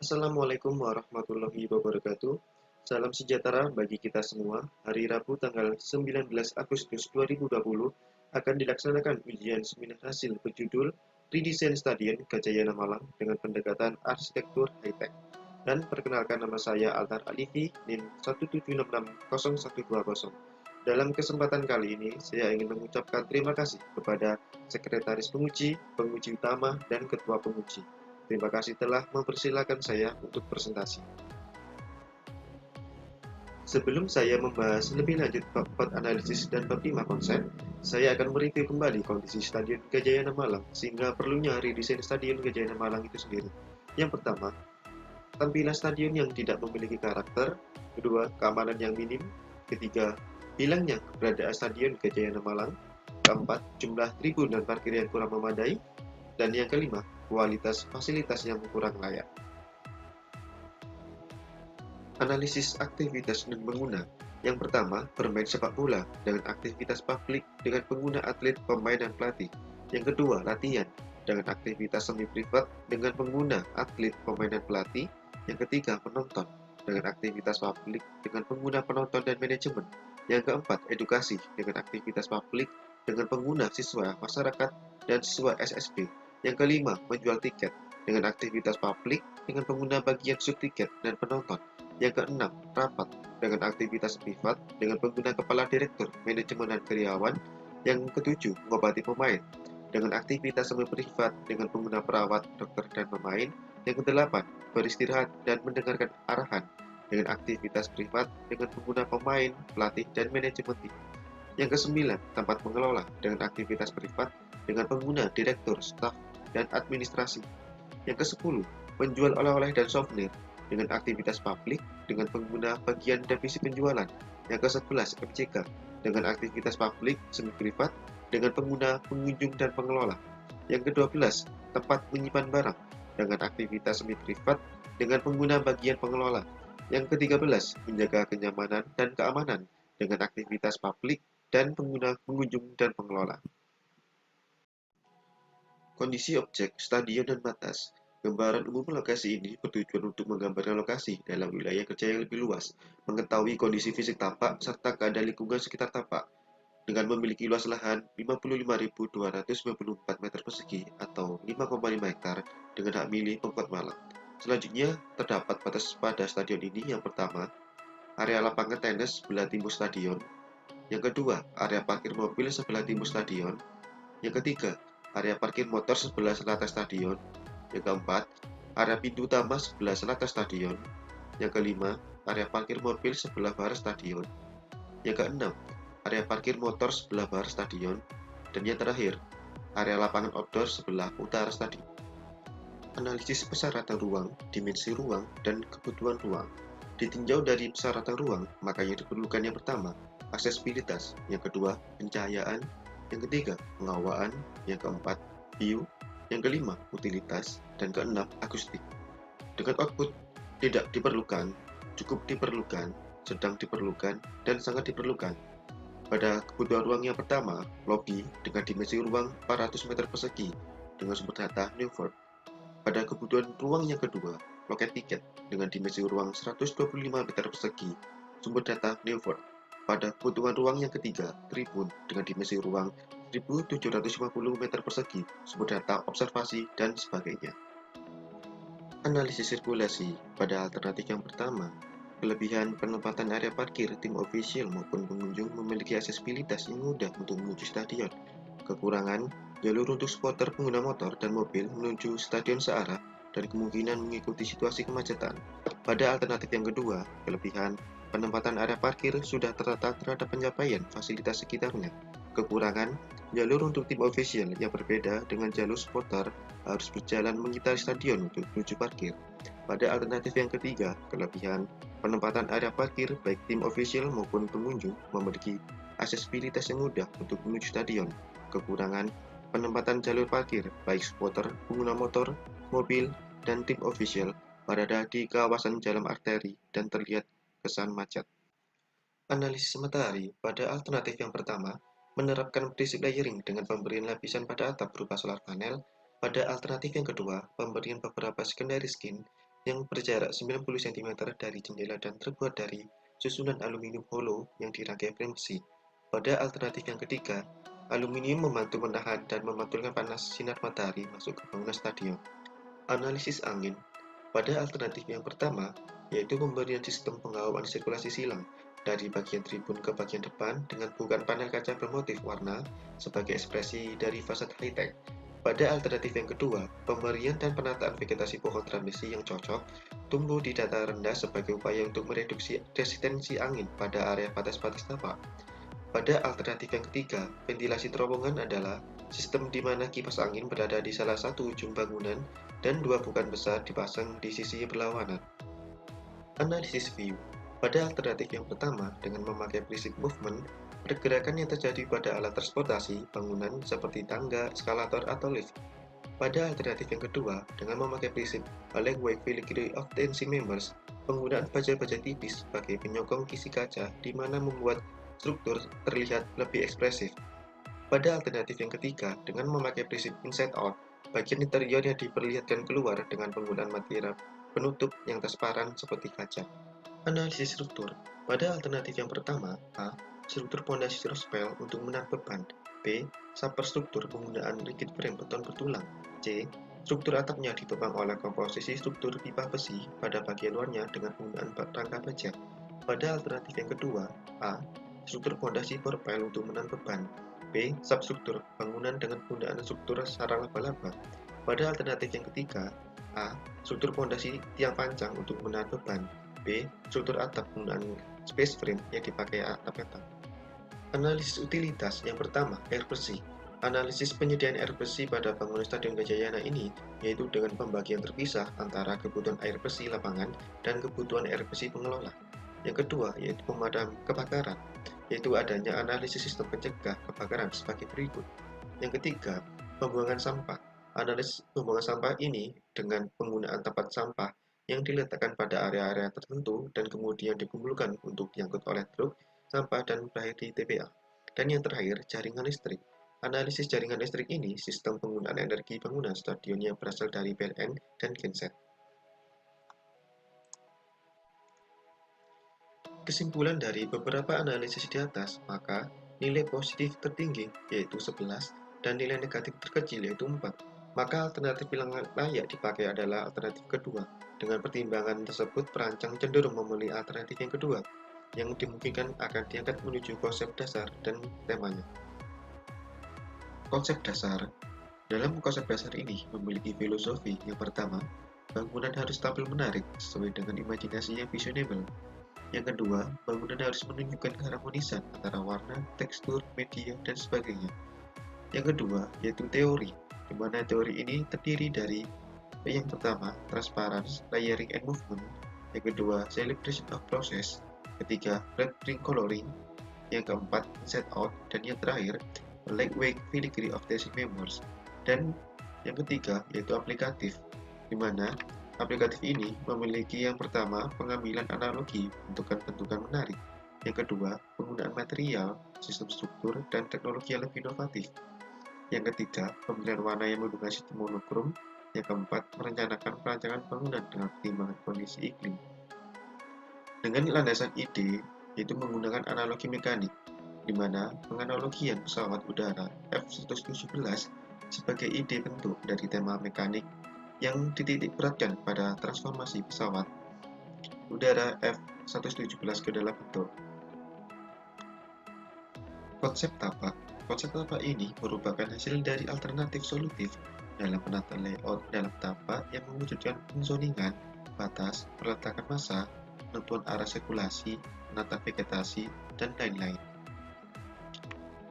Assalamualaikum warahmatullahi wabarakatuh. Salam sejahtera bagi kita semua. Hari Rabu tanggal 19 Agustus 2020 akan dilaksanakan ujian seminar hasil berjudul Redesign Stadion Gajayana Malang dengan pendekatan arsitektur high-tech. Dan perkenalkan, nama saya Altar Alifi, NIM 1766012. Dalam kesempatan kali ini, saya ingin mengucapkan terima kasih kepada Sekretaris Penguji, Penguji Utama, dan Ketua Penguji. Terima kasih telah mempersilahkan saya untuk presentasi. Sebelum saya membahas lebih lanjut bab 4 analisis dan bab 5 konsep, saya akan mereview kembali kondisi Stadion Gajayana Malang sehingga perlunya redesain Stadion Gajayana Malang itu sendiri. Yang pertama, tampilan stadion yang tidak memiliki karakter. Kedua, keamanan yang minim. Ketiga, hilangnya keberadaan Stadion Gajayana Malang. Keempat, jumlah tribun dan parkir yang kurang memadai. Dan yang kelima, kualitas fasilitas yang kurang layak. Analisis aktivitas dan pengguna. Yang pertama, bermain sepak bola dengan aktivitas publik dengan pengguna atlet, pemain, dan pelatih. Yang kedua, latihan dengan aktivitas semi privat dengan pengguna atlet, pemain, dan pelatih. Yang ketiga, penonton dengan aktivitas publik dengan pengguna penonton dan manajemen. Yang keempat, edukasi dengan aktivitas publik dengan pengguna siswa, masyarakat, dan siswa SSB. Yang kelima, menjual tiket dengan aktivitas publik dengan pengguna bagian subtiket dan penonton. Yang keenam, rapat dengan aktivitas privat dengan pengguna kepala direktur, manajemen, dan karyawan. Yang ketujuh, mengobati pemain dengan aktivitas semi privat dengan pengguna perawat, dokter, dan pemain. Yang kedelapan, beristirahat dan mendengarkan arahan dengan aktivitas privat dengan pengguna pemain, pelatih, dan manajemen tim. Yang kesembilan, tempat mengelola dengan aktivitas privat dengan pengguna direktur, staf, dan administrasi. Yang kesepuluh, menjual oleh-oleh dan souvenir dengan aktivitas publik dengan pengguna bagian divisi penjualan. Yang ke-11, MCK dengan aktivitas publik semi privat dengan pengguna pengunjung dan pengelola. Yang ke-12, tempat menyimpan barang dengan aktivitas semi privat dengan pengguna bagian pengelola. Yang ke-13, menjaga kenyamanan dan keamanan dengan aktivitas publik dan pengguna pengunjung dan pengelola. Kondisi objek, stadion, dan batas. Gambaran umum lokasi ini bertujuan untuk menggambarkan lokasi dalam wilayah kerja yang lebih luas, mengetahui kondisi fisik tapak, serta keadaan lingkungan sekitar tapak. Dengan memiliki luas lahan 55.294 meter persegi atau 5,5 hektar dengan hak milik Pemkot Malang. Selanjutnya, terdapat batas pada stadion ini. Yang pertama, area lapangan tenis sebelah timur stadion. Yang kedua, area parkir mobil sebelah timur stadion. Yang ketiga, area parkir motor sebelah selatan stadion. Yang keempat, area pintu utama sebelah selatan stadion. Yang kelima, area parkir mobil sebelah barat stadion. Yang keenam, area parkir motor sebelah barat stadion. Dan yang terakhir, area lapangan outdoor sebelah utara stadion. Analisis persyaratan ruang, dimensi ruang, dan kebutuhan ruang. Ditinjau dari persyaratan ruang, maka yang diperlukan yang pertama, aksesibilitas. Yang kedua, pencahayaan. Yang ketiga, pengawaan. Yang keempat, view. Yang kelima, utilitas. Dan keenam, akustik. Dengan output tidak diperlukan, cukup diperlukan, sedang diperlukan, dan sangat diperlukan. Pada kebutuhan ruang yang pertama, lobby dengan dimensi ruang 400 meter persegi dengan sumber data Newford. Pada kebutuhan ruang yang kedua, loket tiket dengan dimensi ruang 125 meter persegi, sumber data Newford. Pada kebutuhan ruang yang ketiga, tribun dengan dimensi ruang 1750 meter persegi, sumber data observasi, dan sebagainya. Analisis sirkulasi. Pada alternatif yang pertama, kelebihan penempatan area parkir, tim ofisial maupun pengunjung memiliki aksesibilitas yang mudah untuk menuju stadion. Kekurangan, jalur untuk supporter pengguna motor dan mobil menuju stadion searah dan kemungkinan mengikuti situasi kemacetan. Pada alternatif yang kedua, kelebihan penempatan area parkir sudah tertata terhadap pencapaian fasilitas sekitarnya. Kekurangan, jalur untuk tim official yang berbeda dengan jalur supporter harus berjalan mengitari stadion untuk menuju parkir. Pada alternatif yang ketiga, kelebihan penempatan area parkir baik tim official maupun pengunjung memiliki aksesibilitas yang mudah untuk menuju stadion. Kekurangan, penempatan jalur parkir baik supporter, pengguna motor, mobil, dan tim official berada di kawasan jalan arteri dan terlihat kesan macet. Analisis matahari. Pada alternatif yang pertama, menerapkan prinsip layering dengan pemberian lapisan pada atap berupa solar panel. Pada alternatif yang kedua, pemberian beberapa secondary skin yang berjarak 90 cm dari jendela dan terbuat dari susunan aluminium hollow yang dirangkai frame besi. Pada alternatif yang ketiga, aluminium membantu menahan dan memantulkan panas sinar matahari masuk ke bangunan stadion. Analisis angin. Pada alternatif yang pertama, yaitu pemberian sistem pengawaan sirkulasi silang dari bagian tribun ke bagian depan dengan bukan panel kaca bermotif warna sebagai ekspresi dari fasad high-tech. Pada alternatif yang kedua, pemberian dan penataan vegetasi pohon trambesi yang cocok tumbuh di dataran rendah sebagai upaya untuk mereduksi resistensi angin pada area batas-batas tapak. Pada alternatif yang ketiga, ventilasi terowongan adalah sistem di mana kipas angin berada di salah satu ujung bangunan dan dua bukan besar dipasang di sisi berlawanan. Analisis view. Pada alternatif yang pertama, dengan memakai prinsip movement, pergerakan yang terjadi pada alat transportasi bangunan seperti tangga, eskalator, atau lift. Pada alternatif yang kedua, dengan memakai prinsip Alec-Wake filigree of tension members, penggunaan baja-baja tipis sebagai penyokong kisi kaca di mana membuat struktur terlihat lebih ekspresif. Pada alternatif yang ketiga, dengan memakai prinsip inside-out, bagian interior yang diperlihatkan keluar dengan penggunaan material penutup yang transparan seperti kaca. Analisis struktur. Pada alternatif yang pertama, A. Struktur pondasi rospel untuk menahan beban. B. Superstruktur penggunaan rigid frame beton bertulang. C. Struktur atapnya ditopang oleh komposisi struktur pipa besi pada bagian luarnya dengan penggunaan rangka baja. Pada alternatif yang kedua, A. Struktur pondasi profil untuk menahan beban. B. Substruktur bangunan dengan penggunaan struktur sarang laba-laba. Pada alternatif yang ketiga, A. Struktur pondasi tiang panjang untuk menahan beban. B. Struktur atap penggunaan space frame yang dipakai atap petak. Analisis utilitas. Yang pertama, air bersih. Analisis penyediaan air bersih pada bangunan Stadion Gajayana ini yaitu dengan pembagian terpisah antara kebutuhan air bersih lapangan dan kebutuhan air bersih pengelola. Yang kedua, yaitu pemadam kebakaran, yaitu adanya analisis sistem pencegah kebakaran sebagai berikut. Yang ketiga, pembuangan sampah. Analisis pembuangan sampah ini dengan penggunaan tempat sampah yang diletakkan pada area-area tertentu dan kemudian dikumpulkan untuk diangkut oleh truk sampah dan berakhir di TPA. Dan yang terakhir, jaringan listrik. Analisis jaringan listrik ini sistem penggunaan energi bangunan stadion yang berasal dari PLN dan genset. Kesimpulan dari beberapa analisis di atas, maka nilai positif tertinggi yaitu 11 dan nilai negatif terkecil yaitu 4. Maka alternatif yang layak dipakai adalah alternatif kedua. Dengan pertimbangan tersebut, perancang cenderung memilih alternatif yang kedua, yang dimungkinkan akan diangkat menuju konsep dasar dan temanya. Konsep dasar. Dalam konsep dasar ini memiliki filosofi yang pertama, bangunan harus tampil menarik sesuai dengan imajinasi yang visionable. Yang kedua, bangunan harus menunjukkan keharmonisan antara warna, tekstur, media, dan sebagainya. Yang kedua, yaitu teori, di mana teori ini terdiri dari yang pertama, transparency, layering, and movement. Yang kedua, celebration of process. Ketiga, red ring coloring. Yang keempat, inside out. Dan yang terakhir, lightweight filigree of tension members. Dan yang ketiga, yaitu aplikatif, di mana aplikatif ini memiliki yang pertama, pengambilan analogi bentukan-bentukan menarik. Yang kedua, penggunaan material, sistem struktur, dan teknologi yang lebih inovatif. Yang ketiga, pemilihan warna yang menggunakan sistem monokrom. Yang keempat, merencanakan perancangan bangunan dengan pertimbangan kondisi iklim. Dengan landasan ide, yaitu menggunakan analogi mekanik, di mana penganalogian pesawat udara F-117 sebagai ide bentuk dari tema mekanik yang dititik beratkan pada transformasi pesawat udara F-117 ke dalam bentuk. Konsep tapak. Konsep tapak ini merupakan hasil dari alternatif solutif dalam penataan layout dalam tapak yang mewujudkan penzoningan, batas, peletakan massa, penentuan arah sirkulasi, penata vegetasi, dan lain-lain.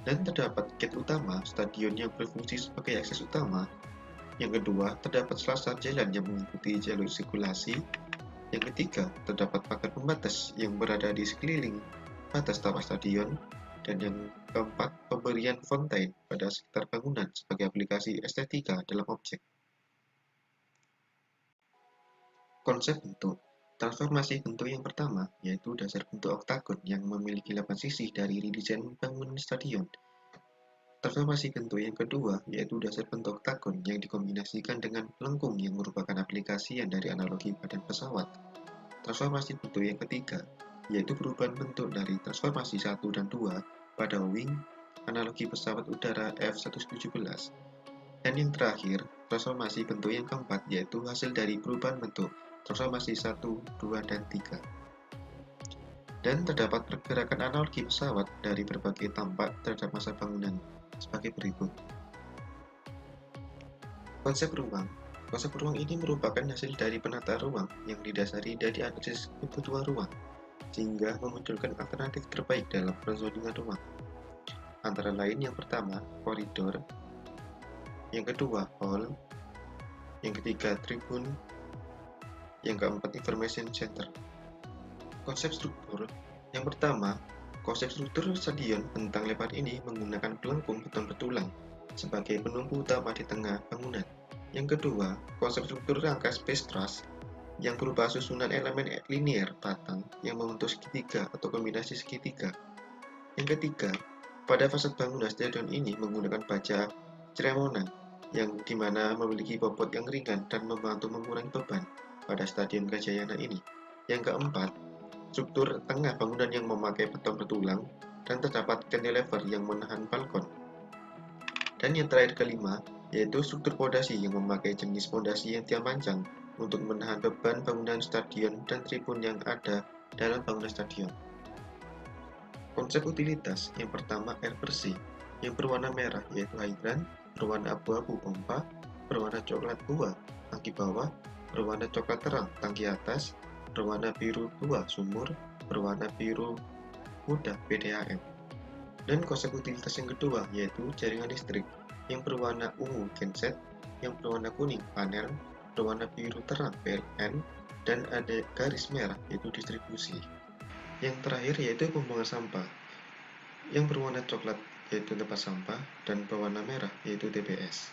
Dan terdapat gate utama stadion yang berfungsi sebagai akses utama. Yang kedua, terdapat selasar jalan yang mengikuti jalur sirkulasi. Yang ketiga, terdapat pagar pembatas yang berada di sekeliling batas tapak stadion. Dan yang keempat, pemberian fontaine pada sekitar bangunan sebagai aplikasi estetika dalam objek. Konsep bentuk. Transformasi bentuk yang pertama, yaitu dasar bentuk oktagon yang memiliki 8 sisi dari desain bangunan stadion. Transformasi bentuk yang kedua yaitu dasar bentuk oktagon yang dikombinasikan dengan melengkung yang merupakan aplikasian dari analogi badan pesawat. Transformasi bentuk yang ketiga yaitu perubahan bentuk dari transformasi 1 dan 2 pada wing analogi pesawat udara F-117. Dan yang terakhir, transformasi bentuk yang keempat yaitu hasil dari perubahan bentuk transformasi 1, 2, dan 3. Dan terdapat pergerakan analogi pesawat dari berbagai tampak terhadap masa bangunan sebagai berikut. Konsep ruang. Konsep ruang ini merupakan hasil dari penata ruang yang didasari dari analisis kebutuhan ruang, sehingga memunculkan alternatif terbaik dalam penzoningan ruang. Antara lain yang pertama, koridor, yang kedua, hall, yang ketiga, tribun, yang keempat, information center. Konsep struktur. Yang pertama, konsep struktur stadion bentang lebar ini menggunakan pelengkung beton bertulang sebagai penumpu utama di tengah bangunan. Yang kedua, konsep struktur rangka space truss yang berupa susunan elemen linier batang yang membentuk segitiga atau kombinasi segitiga. Yang ketiga, pada fasad bangunan stadion ini menggunakan baja Cremona yang dimana memiliki bobot yang ringan dan membantu mengurangi beban pada stadion Gajayana ini. Yang keempat, struktur tengah bangunan yang memakai beton bertulang dan terdapat cantilever yang menahan balkon. Dan yang terakhir kelima, yaitu struktur fondasi yang memakai jenis fondasi yang tiang panjang untuk menahan beban bangunan stadion dan tribun yang ada dalam bangunan stadion. Konsep utilitas, yang pertama air bersih, yang berwarna merah yaitu hidran, berwarna abu-abu pompa, berwarna coklat tua tangki bawah, berwarna coklat terang tangki atas, berwarna biru tua sumur, berwarna biru muda PDAM. Dan konsep utilitas yang kedua yaitu jaringan listrik yang berwarna ungu genset, yang berwarna kuning panel, berwarna biru terang PLN, dan ada garis merah yaitu distribusi. Yang terakhir yaitu pembuangan sampah yang berwarna coklat yaitu tempat sampah dan berwarna merah yaitu TPS.